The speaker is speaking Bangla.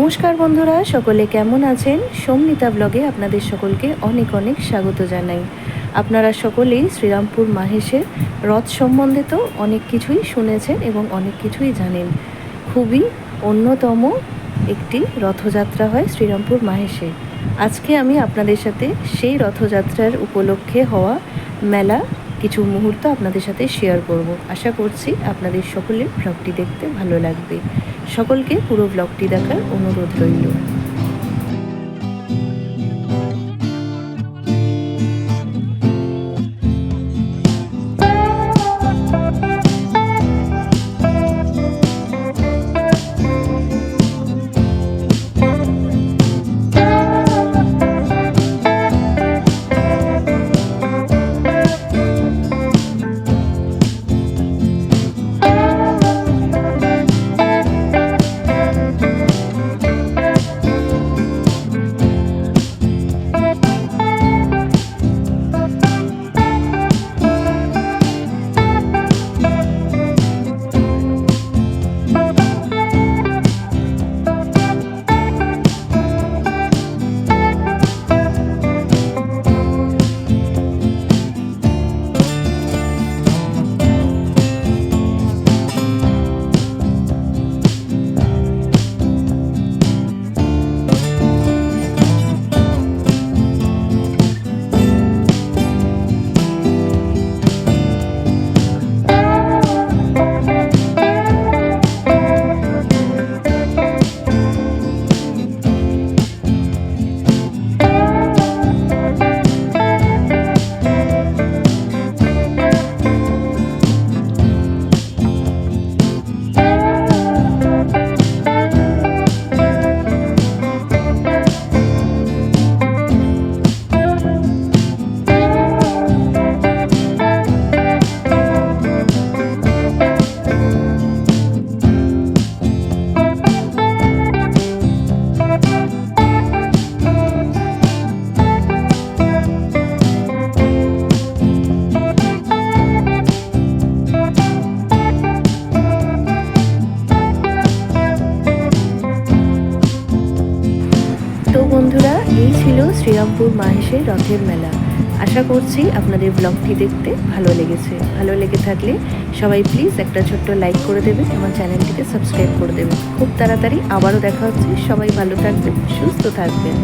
নমস্কার বন্ধুরা, সকলে কেমন আছেন? সোমনিতা ব্লগে আপনাদের সকলকে অনেক অনেক স্বাগত জানাই। আপনারা সকলেই শ্রীরামপুর মাহেশের রথ সম্বন্ধে তো অনেক কিছুই শুনেছেন এবং অনেক কিছুই জানেন। খুবই অন্যতম একটি রথযাত্রা হয় শ্রীরামপুর মাহেশে। আজকে আমি আপনাদের সাথে সেই রথযাত্রার উপলক্ষে হওয়া মেলা কিছু মুহূর্ত আপনাদের সাথে শেয়ার করব। আশা করছি আপনাদের সকলের ব্লগটি দেখতে ভালো লাগবে। সকলকে পুরো ব্লগটি দেখার অনুরোধ রইল। তো বন্ধুরা, এই ছিল শ্রীরামপুর মাহেশের রথের মেলা। আশা করছি আপনাদের ব্লগটি দেখতে ভালো লেগেছে। ভালো লেগে থাকলে সবাই প্লিজ একটা ছোট্ট লাইক করে দেবেন, আমার চ্যানেলটিকে সাবস্ক্রাইব করে দেবেন। খুব তাড়াতাড়ি আবারও দেখা হচ্ছে। সবাই ভালো থাকবেন, সুস্থ থাকবেন।